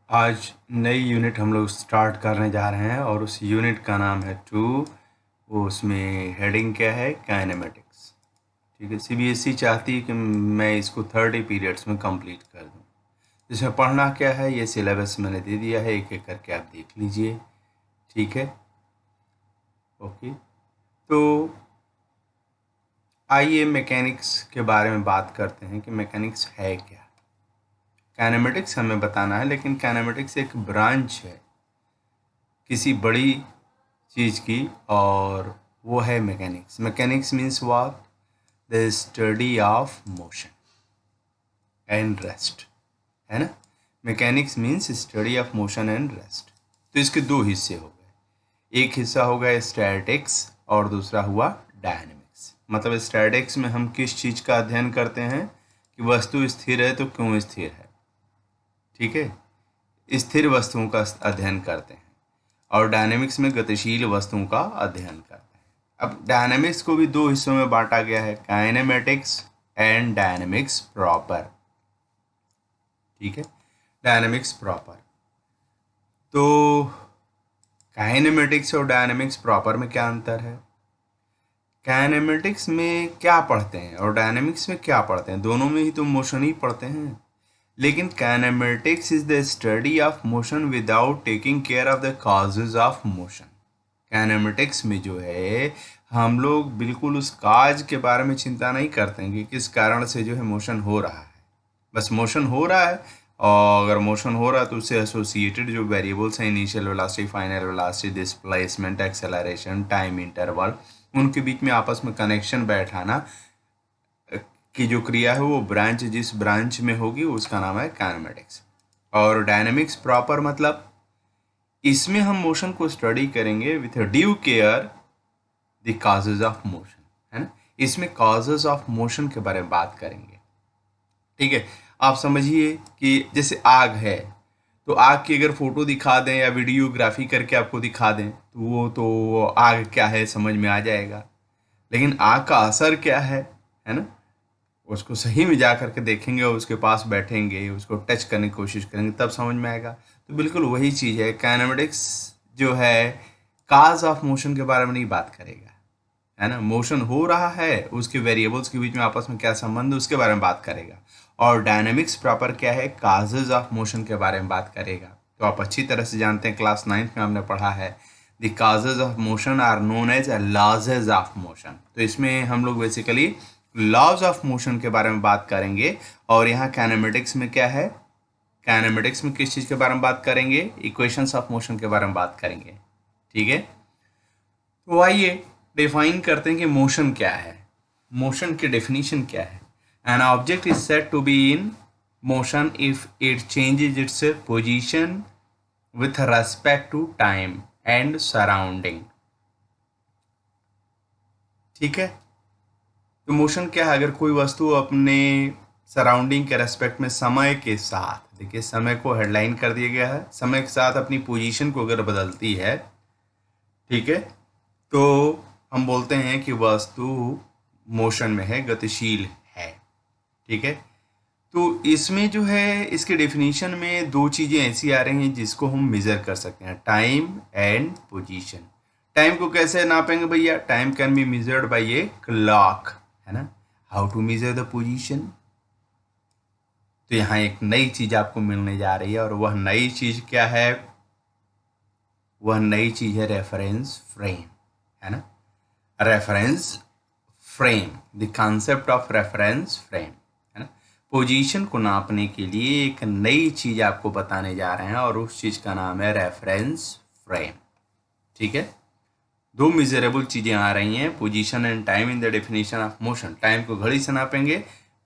आज नई यूनिट हम लोग स्टार्ट करने जा रहे हैं और उस यूनिट का नाम है 2। वो उसमें हेडिंग क्या है? काइनेमेटिक्स। ठीक है, सीबीएसई चाहती है कि मैं इसको 30 पीरियड्स में कंप्लीट कर दूं। इसमें पढ़ना क्या है ये सिलेबस मैंने दे दिया है, एक एक करके आप देख लीजिए। ठीक है, ओके। तो आइए मैकेनिक्स के बारे में बात करते हैं कि मैकेनिक्स है क्या। काइनेमेटिक्स हमें बताना है, लेकिन काइनेमेटिक्स एक ब्रांच है किसी बड़ी चीज़ की, और वो है mechanics. Mechanics means what? The study of motion and rest, है ना। Mechanics means study of motion and rest. तो इसके दो हिस्से हो गए, एक हिस्सा हो गया स्टैटिक्स और दूसरा हुआ डायनेमिक्स। मतलब स्टैटिक्स में हम किस चीज़ का अध्ययन करते हैं कि वस्तु स्थिर है तो क्यों स्थिर है। ठीक है, स्थिर वस्तुओं का अध्ययन करते हैं, और डायनेमिक्स में गतिशील वस्तुओं का अध्ययन करते हैं। अब डायनेमिक्स को भी दो हिस्सों में बांटा गया है, काइनेमेटिक्स एंड डायनेमिक्स प्रॉपर। ठीक है, डायनेमिक्स प्रॉपर। तो काइनेमेटिक्स और डायनेमिक्स प्रॉपर में क्या अंतर है? काइनेमेटिक्स में क्या पढ़ते हैं और डायनेमिक्स में क्या पढ़ते हैं? दोनों में ही तो मोशन ही पढ़ते हैं, लेकिन kinematics is the study of motion without taking care of the causes of motion. Kinematics में जो है हम लोग बिल्कुल उस काज के बारे में चिंता नहीं करते हैं कि किस कारण से जो है मोशन हो रहा है। बस मोशन हो रहा है, और अगर मोशन हो रहा है तो उससे एसोसिएटेड जो वेरिएबल्स हैं, initial velocity, final velocity, displacement, acceleration, time interval, उनके बीच में आपस में कनेक्शन बैठाना की जो क्रिया है वो ब्रांच जिस ब्रांच में होगी उसका नाम है काइनेमेटिक्स। और डायनेमिक्स प्रॉपर मतलब इसमें हम मोशन को स्टडी करेंगे with due care the causes of motion, है ना। इसमें कॉजेज ऑफ मोशन के बारे में बात करेंगे। ठीक है, आप समझिए कि जैसे आग है, तो आग की अगर फोटो दिखा दें या वीडियोग्राफी करके आपको दिखा दें तो वो तो आग क्या है समझ में आ जाएगा, लेकिन आग का असर क्या है ना, उसको सही में जा करके देखेंगे और उसके पास बैठेंगे, उसको टच करने की कोशिश करेंगे, तब समझ में आएगा। तो बिल्कुल वही चीज़ है, काइनेमेटिक्स जो है काज ऑफ मोशन के बारे में नहीं बात करेगा, है ना। मोशन हो रहा है, उसके वेरिएबल्स के बीच में आपस में क्या संबंध है उसके बारे में बात करेगा। और डायनेमिक्स प्रॉपर क्या है? काजेज ऑफ मोशन के बारे में बात करेगा। तो आप अच्छी तरह से जानते हैं, क्लास 9th में हमने पढ़ा है, the causes of motion are known as laws of motion. तो इसमें हम लोग बेसिकली लॉज ऑफ मोशन के बारे में बात करेंगे। और यहाँ काइनेमेटिक्स में क्या है? काइनेमेटिक्स में किस चीज़ के बारे में बात करेंगे? इक्वेशंस ऑफ मोशन के बारे में बात करेंगे। ठीक है, तो आइए डिफाइन करते हैं कि मोशन क्या है। मोशन की डेफिनेशन क्या है? An object is said to be in motion if it changes its position with respect to time and surrounding. ठीक है, तो मोशन क्या है? अगर कोई वस्तु अपने सराउंडिंग के रेस्पेक्ट में समय के साथ, देखिए समय को हेडलाइन कर दिया गया है, समय के साथ अपनी पोजीशन को अगर बदलती है, ठीक है, तो हम बोलते हैं कि वस्तु मोशन में है, गतिशील है। ठीक है, तो इसमें जो है इसके डेफिनेशन में दो चीज़ें ऐसी आ रही हैं जिसको हम मेज़र कर सकते हैं, टाइम एंड पोजीशन। टाइम को कैसे नापेंगे भैया? Time can be measured by a clock, है ना। How to measure the position? तो यहाँ एक नई चीज़ आपको मिलने जा रही है, और वह नई चीज़ क्या है? वह नई चीज़ है रेफरेंस फ्रेम, है ना। Reference frame, the concept of reference frame, है ना। पोजीशन को नापने के लिए एक नई चीज़ आपको बताने जा रहे हैं, और उस चीज़ का नाम है रेफरेंस फ्रेम। ठीक है, दो मेजरेबल चीज़ें आ रही हैं, position and time in the definition of motion. Time को घड़ी से नापेंगे,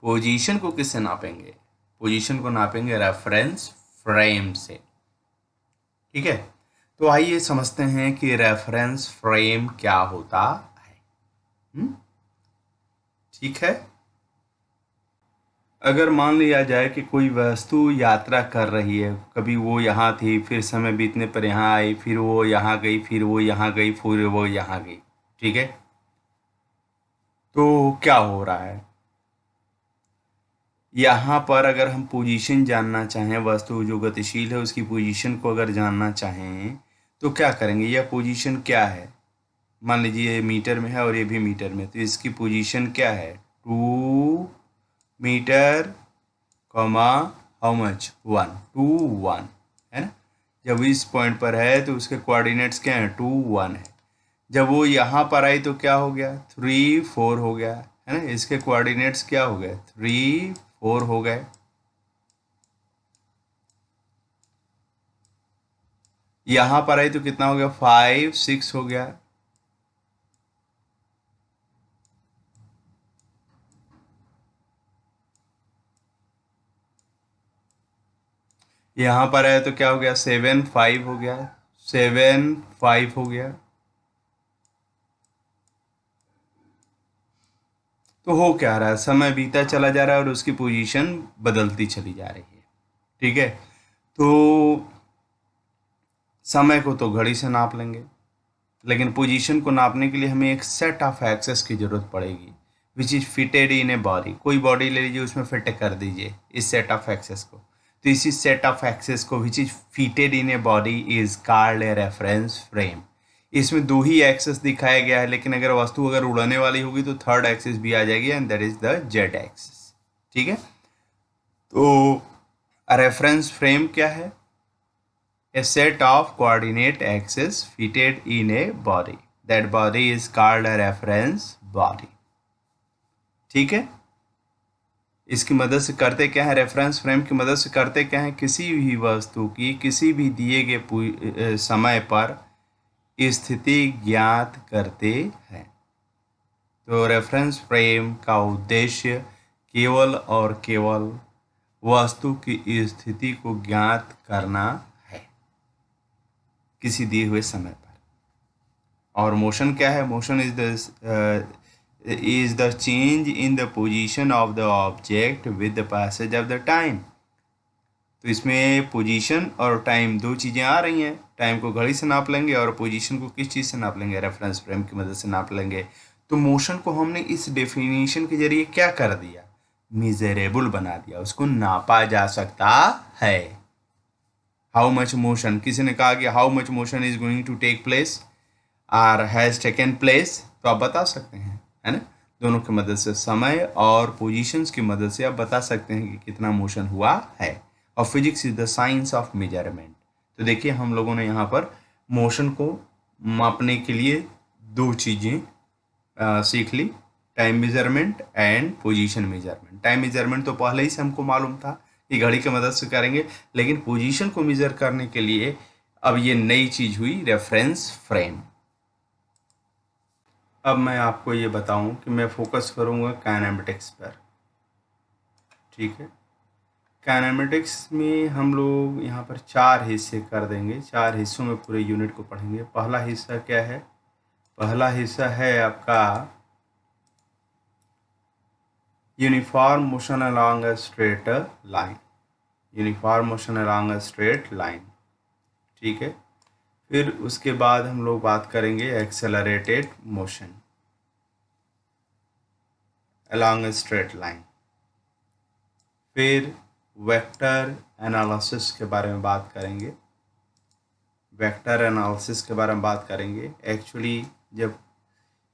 पोजीशन को किससे नापेंगे? पोजीशन को नापेंगे रेफरेंस फ्रेम से। ठीक है, तो आइए समझते हैं कि रेफरेंस फ्रेम क्या होता है। ठीक है, अगर मान लिया जाए कि कोई वस्तु यात्रा कर रही है, कभी वो यहाँ थी, फिर समय बीतने पर यहाँ आई, फिर वो यहाँ गई, फिर वो यहाँ गई, फिर वो यहाँ गई। ठीक है, तो क्या हो रहा है? यहाँ पर अगर हम पोजीशन जानना चाहें, वस्तु जो गतिशील है उसकी पोजीशन को अगर जानना चाहें तो क्या करेंगे? यह पोजीशन क्या है? मान लीजिए ये मीटर में है और ये भी मीटर में, तो इसकी पोजीशन क्या है? 2 मीटर कॉमा हाउ मच 1 2 1 है ना। जब इस पॉइंट पर है तो उसके कोऑर्डिनेट्स क्या हैं? 2 1 है। जब वो यहाँ पर आई तो क्या हो गया? 3 4 हो गया है ना। इसके कोऑर्डिनेट्स क्या हो गए? 3 4 हो गए। यहाँ पर आई तो कितना हो गया? 5 6 हो गया। यहाँ पर आया तो क्या हो गया? 7 5 हो गया। 7 5 हो गया। तो हो क्या रहा है? समय बीता चला जा रहा है और उसकी पोजीशन बदलती चली जा रही है। ठीक है, तो समय को तो घड़ी से नाप लेंगे, लेकिन पोजीशन को नापने के लिए हमें एक सेट ऑफ एक्सेस की जरूरत पड़ेगी which is fitted in a body. कोई बॉडी ले लीजिए, उसमें फिट कर दीजिए इस सेट ऑफ एक्सेस को। तो इसी सेट ऑफ एक्सेस को which is fitted in a body is called a reference frame. इसमें दो ही एक्सेस दिखाया गया है, लेकिन अगर वस्तु अगर उड़ने वाली होगी तो थर्ड एक्सेस भी आ जाएगी and that is the Z axis. ठीक है, तो रेफरेंस फ्रेम क्या है? A set of coordinate axes fitted in a body. That body is called a reference body. ठीक है, इसकी मदद से करते क्या है? रेफरेंस फ्रेम की मदद से करते क्या है? किसी भी वस्तु की किसी भी दिए गए समय पर स्थिति ज्ञात करते हैं। तो रेफरेंस फ्रेम का उद्देश्य केवल और केवल वस्तु की स्थिति को ज्ञात करना है किसी दिए हुए समय पर। और मोशन क्या है? Motion is the change in the position of the object with the passage of the time. तो इसमें पोजीशन और टाइम दो चीज़ें आ रही हैं। टाइम को घड़ी से नाप लेंगे और पोजीशन को किस चीज़ से नाप लेंगे? रेफरेंस फ्रेम की मदद से नाप लेंगे। तो मोशन को हमने इस डेफिनेशन के जरिए क्या कर दिया? मिजरेबल बना दिया, उसको नापा जा सकता है। हाउ मच मोशन, किसी ने कहा कि how much motion is going to take place or has taken place, तो आप बता सकते हैं, है ना। दोनों की मदद से, समय और पोजीशंस की मदद से आप बता सकते हैं कि कितना मोशन हुआ है। और physics is the science of measurement. तो देखिए हम लोगों ने यहाँ पर मोशन को मापने के लिए दो चीज़ें सीख ली, time measurement and position measurement. Time measurement तो पहले ही से हमको मालूम था कि घड़ी की मदद से करेंगे, लेकिन पोजीशन को मेजर करने के लिए अब ये नई चीज़ हुई, रेफरेंस फ्रेम। अब मैं आपको ये बताऊं कि मैं फोकस करूंगा काइनेमेटिक्स पर। ठीक है, काइनेमेटिक्स में हम लोग यहाँ पर 4 हिस्से कर देंगे। 4 हिस्सों में पूरे यूनिट को पढ़ेंगे। पहला हिस्सा क्या है? पहला हिस्सा है आपका uniform motion along a straight line. Uniform motion along a straight line. ठीक है, फिर उसके बाद हम लोग बात करेंगे accelerated motion along a straight line. फिर वेक्टर एनालिसिस के बारे में बात करेंगे। वेक्टर एनालिसिस के बारे में बात करेंगे। एक्चुअली जब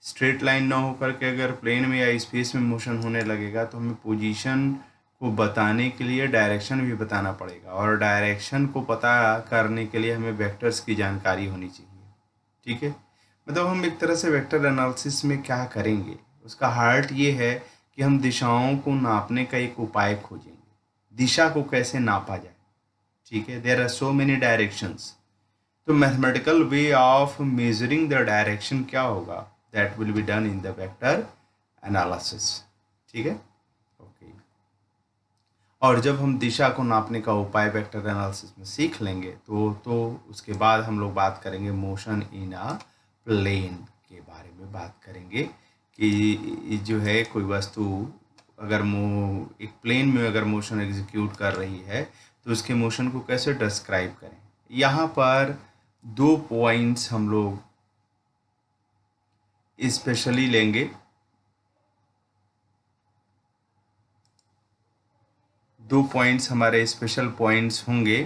स्ट्रेट लाइन ना होकर के अगर प्लेन में या स्पेस में मोशन होने लगेगा तो हमें पोजीशन को बताने के लिए डायरेक्शन भी बताना पड़ेगा, और डायरेक्शन को पता करने के लिए हमें वेक्टर्स की जानकारी होनी चाहिए। ठीक है, मतलब हम एक तरह से वेक्टर एनालिसिस में क्या करेंगे, उसका हार्ट ये है कि हम दिशाओं को नापने का एक उपाय खोजेंगे। दिशा को कैसे नापा जाए? ठीक है, there are so many directions. तो mathematical way of measuring the direction क्या होगा? That will be done in the vector analysis. ठीक है, ओके। और जब हम दिशा को नापने का उपाय वेक्टर एनालिसिस में सीख लेंगे तो उसके बाद हम लोग बात करेंगे मोशन इन अ प्लेन के बारे में बात करेंगे कि जो है कोई वस्तु अगर एक प्लेन में अगर मोशन एग्जीक्यूट कर रही है तो उसके मोशन को कैसे डिस्क्राइब करें। यहाँ पर 2 पॉइंट्स हम लोग स्पेशली लेंगे। दो पॉइंट्स हमारे स्पेशल पॉइंट्स होंगे।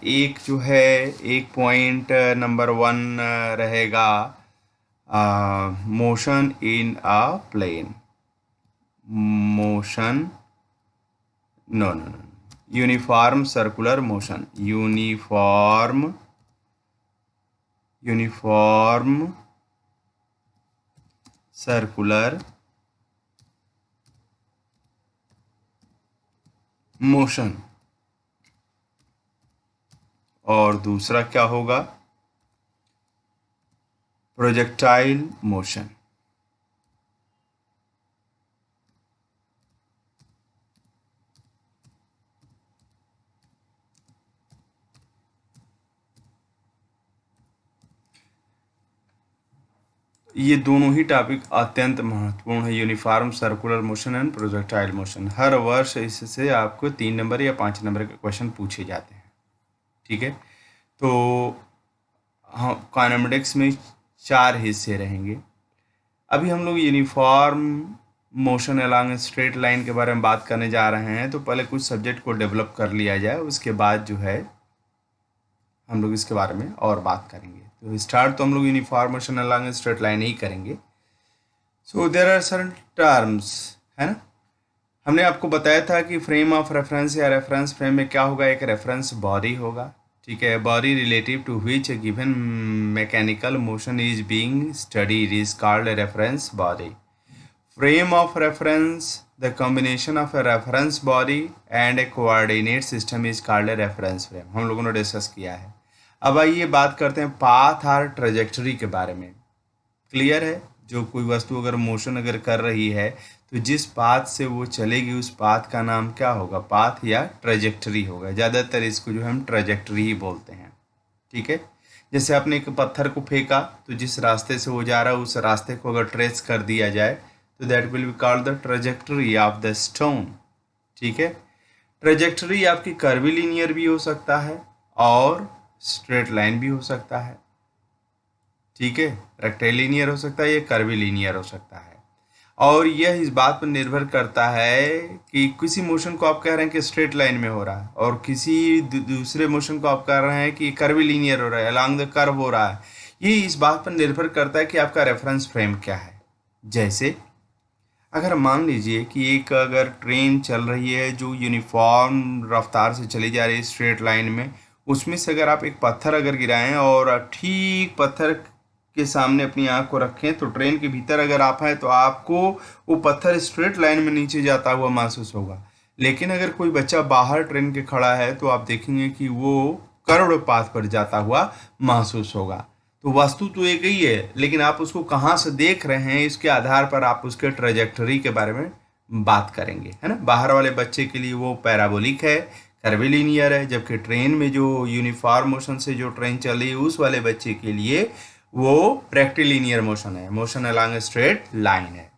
एक जो है, एक पॉइंट नंबर 1 रहेगा motion in a plane, motion, no no no, uniform circular motion, uniform circular motion. और दूसरा क्या होगा? Projectile motion. ये दोनों ही टॉपिक अत्यंत महत्वपूर्ण है, uniform circular motion and projectile motion. हर वर्ष इससे आपको 3 नंबर या 5 नंबर के क्वेश्चन पूछे जाते हैं। ठीक है, तो हाँ, काइनेमेटिक्स में 4 हिस्से रहेंगे। अभी हम लोग uniform motion along straight line के बारे में बात करने जा रहे हैं। तो पहले कुछ सब्जेक्ट को डेवलप कर लिया जाए, उसके बाद जो है हम लोग इसके बारे में और बात करेंगे। तो स्टार्ट तो हम लोग uniform motion along straight line ही करेंगे। So there are certain terms, है ना। हमने आपको बताया था कि फ्रेम ऑफ रेफरेंस या रेफरेंस फ्रेम में क्या होगा, एक रेफरेंस बॉडी होगा। ठीक है, body relative to which given mechanical motion is being studied is called a reference body. Frame of reference, the combination of a reference body and a coordinate system is called a reference frame. हम लोगों ने discuss किया है। अब आइए बात करते हैं पाथ और ट्रेजेक्टरी के बारे में। क्लियर है, जो कोई वस्तु अगर मोशन अगर कर रही है तो जिस पाथ से वो चलेगी उस पाथ का नाम क्या होगा? पाथ या ट्रेजेक्टरी होगा। ज़्यादातर इसको जो है हम ट्रेजेक्टरी ही बोलते हैं। ठीक है, जैसे आपने एक पत्थर को फेंका तो जिस रास्ते से वो जा रहा है उस रास्ते को अगर ट्रेस कर दिया जाए तो that will be called the trajectory of the stone. ठीक है, ट्रेजेक्टरी आपकी कर्वीलिनियर भी हो सकता है और स्ट्रेट लाइन भी हो सकता है। ठीक है, रेक्टिलिनियर हो सकता है, ये कर्वीलिनियर हो सकता है। और यह इस बात पर निर्भर करता है कि किसी मोशन को आप कह रहे हैं कि स्ट्रेट लाइन में हो रहा है और किसी दूसरे मोशन को आप कह रहे हैं कि कर्वीलिनियर हो रहा है, अलोंग द कर्व हो रहा है। ये इस बात पर निर्भर करता है कि आपका रेफरेंस फ्रेम क्या है। जैसे अगर मान लीजिए कि एक अगर ट्रेन चल रही है जो यूनिफॉर्म रफ्तार से चली जा रही है स्ट्रेट लाइन में, उसमें से अगर आप एक पत्थर अगर गिराएं और ठीक पत्थर के सामने अपनी आंख को रखें तो ट्रेन के भीतर अगर आप हैं तो आपको वो पत्थर स्ट्रेट लाइन में नीचे जाता हुआ महसूस होगा। लेकिन अगर कोई बच्चा बाहर ट्रेन के खड़ा है तो आप देखेंगे कि वो कर्व्ड पाथ पर जाता हुआ महसूस होगा। तो वस्तु तो एक ही है, लेकिन आप उसको कहाँ से देख रहे हैं इसके आधार पर आप उसके ट्रेजेक्टरी के बारे में बात करेंगे, है ना। बाहर वाले बच्चे के लिए वो पैराबोलिक है, कर्वीलिनियर है, जबकि ट्रेन में जो यूनिफॉर्म मोशन से जो ट्रेन चल रही है उस वाले बच्चे के लिए वो रेक्टिलिनियर मोशन है, motion along a straight line है।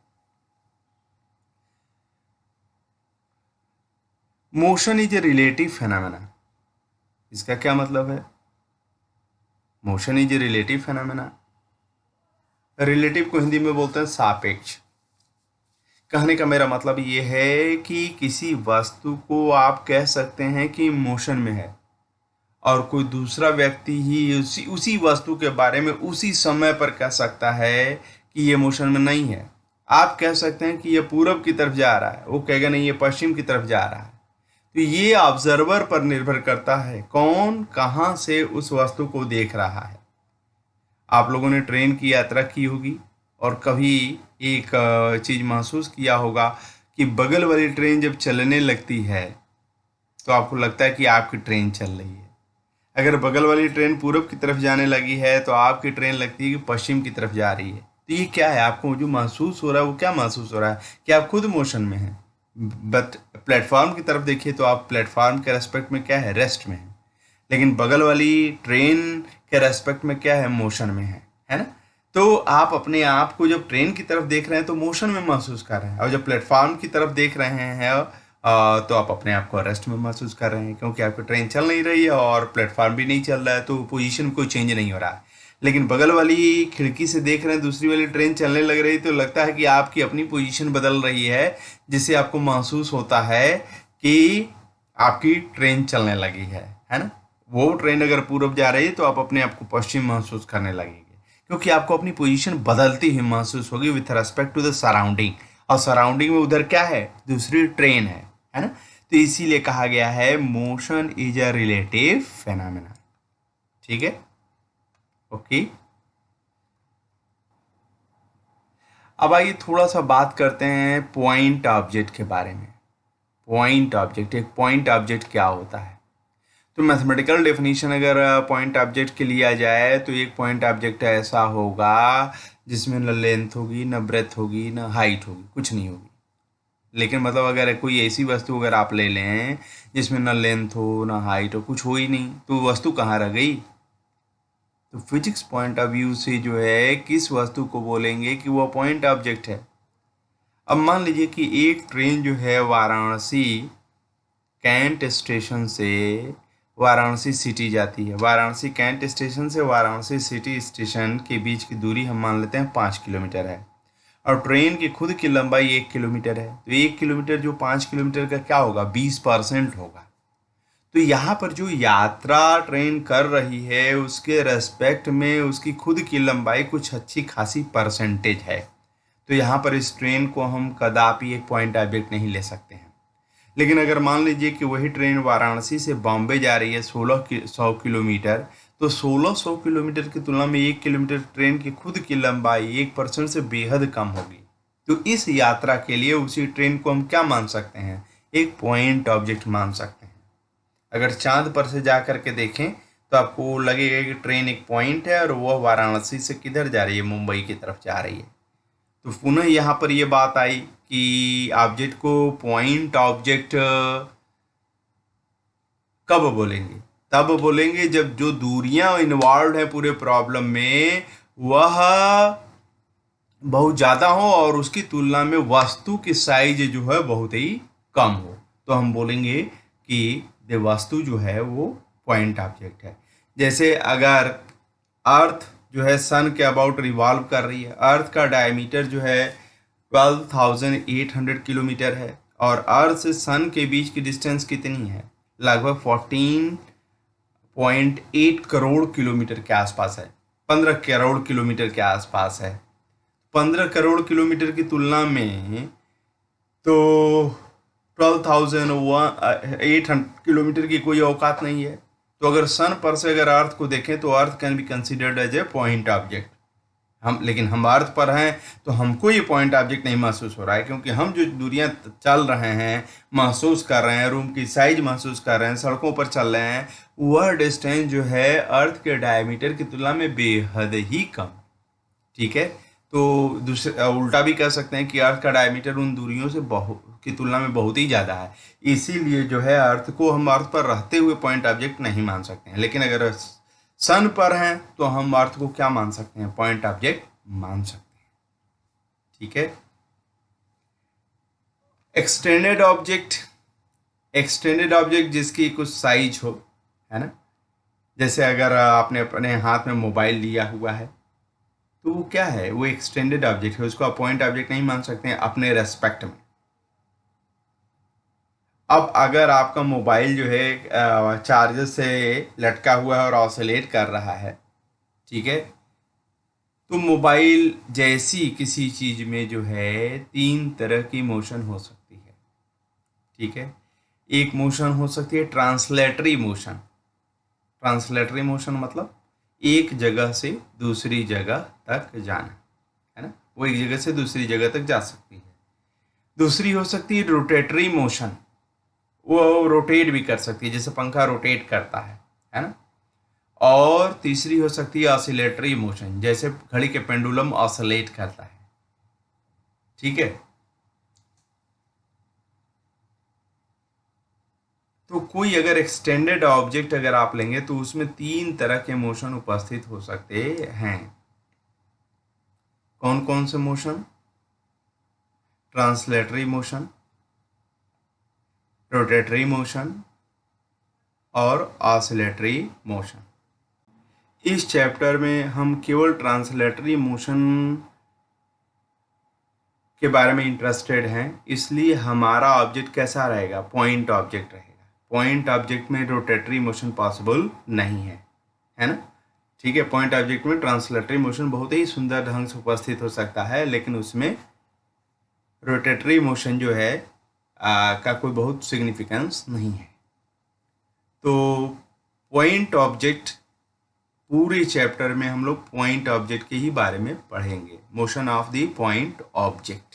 Motion is a relative phenomena. इसका क्या मतलब है? Motion is a relative phenomena. Relative को हिंदी में बोलते हैं सापेक्ष। कहने का मेरा मतलब ये है कि किसी वस्तु को आप कह सकते हैं कि मोशन में है और कोई दूसरा व्यक्ति ही उसी वस्तु के बारे में उसी समय पर कह सकता है कि ये मोशन में नहीं है। आप कह सकते हैं कि ये पूरब की तरफ जा रहा है, वो कहेगा नहीं ये पश्चिम की तरफ जा रहा है। तो ये ऑब्जर्वर पर निर्भर करता है कौन कहाँ से उस वस्तु को देख रहा है। आप लोगों ने ट्रेन की यात्रा की होगी और कभी एक चीज़ महसूस किया होगा कि बगल वाली ट्रेन जब चलने लगती है तो आपको लगता है कि आपकी ट्रेन चल रही है। अगर बगल वाली ट्रेन पूरब की तरफ जाने लगी है तो आपकी ट्रेन लगती है कि पश्चिम की तरफ जा रही है। तो ये क्या है? आपको जो महसूस हो रहा है वो क्या महसूस हो रहा है कि आप खुद मोशन में हैं। बट प्लेटफॉर्म की तरफ देखिए तो आप प्लेटफॉर्म के रेस्पेक्ट में क्या है? रेस्ट में है। लेकिन बगल वाली ट्रेन के रेस्पेक्ट में क्या है? मोशन में है ना। तो आप अपने आप को जब ट्रेन की तरफ देख रहे हैं तो मोशन में महसूस कर रहे हैं और जब प्लेटफॉर्म की तरफ देख रहे हैं तो आप अपने आप को रेस्ट में महसूस कर रहे हैं, क्योंकि आपकी ट्रेन चल नहीं रही है और प्लेटफॉर्म भी नहीं चल रहा है, तो पोजीशन में कोई चेंज नहीं हो रहा है। लेकिन बगल वाली खिड़की से देख रहे हैं दूसरी वाली ट्रेन चलने लग रही तो लगता है कि आपकी अपनी पोजीशन बदल रही है, जिससे आपको महसूस होता है कि आपकी ट्रेन चलने लगी है ना। वो ट्रेन अगर पूरब जा रही है तो आप अपने आप को पश्चिम महसूस करने लगेंगे, क्योंकि आपको अपनी पोजीशन बदलती हुई महसूस होगी with respect to the surrounding. और सराउंडिंग में उधर क्या है, दूसरी ट्रेन है ना। तो इसीलिए कहा गया है motion is a relative phenomena. ठीक है, ओके। अब आइए थोड़ा सा बात करते हैं पॉइंट ऑब्जेक्ट के बारे में। पॉइंट ऑब्जेक्ट, एक पॉइंट ऑब्जेक्ट क्या होता है? तो मैथमेटिकल डेफिनेशन अगर पॉइंट ऑब्जेक्ट के लिया जाए तो एक पॉइंट ऑब्जेक्ट ऐसा होगा जिसमें न लेंथ होगी, न ब्रेथ होगी, न हाइट होगी, कुछ नहीं होगी। लेकिन मतलब अगर कोई ऐसी वस्तु अगर आप ले लें जिसमें न लेंथ हो, न हाइट हो, कुछ हो ही नहीं, तो वस्तु कहाँ रह गई? तो फिजिक्स पॉइंट ऑफ व्यू से जो है किस वस्तु को बोलेंगे कि वो पॉइंट ऑब्जेक्ट है? अब मान लीजिए कि एक ट्रेन जो है वाराणसी कैंट स्टेशन से वाराणसी सिटी जाती है। वाराणसी कैंट स्टेशन से वाराणसी सिटी स्टेशन के बीच की दूरी हम मान लेते हैं 5 किलोमीटर है, और ट्रेन की खुद की लंबाई 1 किलोमीटर है। तो 1 किलोमीटर जो 5 किलोमीटर का क्या होगा, 20% होगा। तो यहाँ पर जो यात्रा ट्रेन कर रही है उसके रेस्पेक्ट में उसकी खुद की लंबाई कुछ अच्छी खासी परसेंटेज है। तो यहाँ पर इस ट्रेन को हम कदापि एक पॉइंट ऑब्जेक्ट नहीं ले सकते हैं। लेकिन अगर मान लीजिए कि वही ट्रेन वाराणसी से बॉम्बे जा रही है 1600 किलोमीटर, तो 1600 किलोमीटर की तुलना में 1 किलोमीटर ट्रेन की खुद की लंबाई 1% से बेहद कम होगी। तो इस यात्रा के लिए उसी ट्रेन को हम क्या मान सकते हैं, एक पॉइंट ऑब्जेक्ट मान सकते हैं। अगर चांद पर से जा करके देखें तो आपको लगेगा कि ट्रेन एक पॉइंट है और वह वाराणसी से किधर जा रही है, मुंबई की तरफ जा रही है। तो पुनः यहाँ पर यह बात आई कि ऑब्जेक्ट को पॉइंट ऑब्जेक्ट कब बोलेंगे, तब बोलेंगे जब जो दूरियां इन्वॉल्व है पूरे प्रॉब्लम में वह बहुत ज़्यादा हो और उसकी तुलना में वस्तु की साइज जो है बहुत ही कम हो, तो हम बोलेंगे कि ये वस्तु जो है वो पॉइंट ऑब्जेक्ट है। जैसे अगर अर्थ जो है सन के अबाउट रिवॉल्व कर रही है, अर्थ का डायमीटर जो है 12,800 किलोमीटर है, और अर्थ से सन के बीच की डिस्टेंस कितनी है, लगभग 14.8 करोड़ किलोमीटर के आसपास है, 15 करोड़ किलोमीटर के आसपास है। 15 करोड़ किलोमीटर की तुलना में तो 12,800 किलोमीटर की कोई औकात नहीं है। तो अगर सन पर से अगर अर्थ को देखें तो Earth can be considered as a point object. लेकिन हम अर्थ पर हैं तो हमको ये पॉइंट ऑब्जेक्ट नहीं महसूस हो रहा है, क्योंकि हम जो दूरियां चल रहे हैं, महसूस कर रहे हैं, रूम की साइज महसूस कर रहे हैं, सड़कों पर चल रहे हैं, वह डिस्टेंस जो है अर्थ के डायमीटर की तुलना में बेहद ही कम। ठीक है, तो दूसरे उल्टा भी कह सकते हैं कि अर्थ का डायमीटर उन दूरियों से बहुत की तुलना में बहुत ही ज़्यादा है। इसीलिए जो है अर्थ को हम अर्थ पर रहते हुए पॉइंट ऑब्जेक्ट नहीं मान सकते हैं। लेकिन अगर सन पर हैं तो हम अर्थ को क्या मान सकते हैं, पॉइंट ऑब्जेक्ट मान सकते हैं। ठीक है, एक्सटेंडेड ऑब्जेक्ट, एक्सटेंडेड ऑब्जेक्ट जिसकी कुछ साइज हो, है ना। जैसे अगर आपने अपने हाथ में मोबाइल लिया हुआ है तो वो क्या है, वो एक्सटेंडेड ऑब्जेक्ट है, उसको आप पॉइंट ऑब्जेक्ट नहीं मान सकते हैं अपने रेस्पेक्ट में। अब अगर आपका मोबाइल जो है चार्जर से लटका हुआ है और ऑसिलेट कर रहा है, ठीक है, तो मोबाइल जैसी किसी चीज में जो है 3 तरह की मोशन हो सकती है। ठीक है, एक मोशन हो सकती है ट्रांसलेटरी मोशन। ट्रांसलेटरी मोशन मतलब एक जगह से दूसरी जगह तक जाना, है ना, वो एक जगह से दूसरी जगह तक जा सकती है। दूसरी हो सकती है रोटेटरी मोशन, वो रोटेट भी कर सकती है, जैसे पंखा रोटेट करता है ना। और तीसरी हो सकती है ऑसिलेटरी मोशन, जैसे घड़ी के पेंडुलम ऑसिलेट करता है। ठीक है, तो कोई अगर एक्सटेंडेड ऑब्जेक्ट अगर आप लेंगे तो उसमें 3 तरह के मोशन उपस्थित हो सकते हैं। कौन कौन से motion? Translatory motion, rotatory motion और ऑसिलेटरी मोशन। इस चैप्टर में हम केवल ट्रांसलेटरी मोशन के बारे में इंटरेस्टेड हैं, इसलिए हमारा ऑब्जेक्ट कैसा रहेगा, पॉइंट ऑब्जेक्ट रहेगा। पॉइंट ऑब्जेक्ट में रोटेटरी मोशन पॉसिबल नहीं है ना। ठीक है, पॉइंट ऑब्जेक्ट में ट्रांसलेटरी मोशन बहुत ही सुंदर ढंग से उपस्थित हो सकता है, लेकिन उसमें रोटेटरी मोशन जो है का कोई बहुत सिग्निफिकेंस नहीं है। तो पॉइंट ऑब्जेक्ट, पूरे चैप्टर में हम लोग पॉइंट ऑब्जेक्ट के ही बारे में पढ़ेंगे, motion of the point object.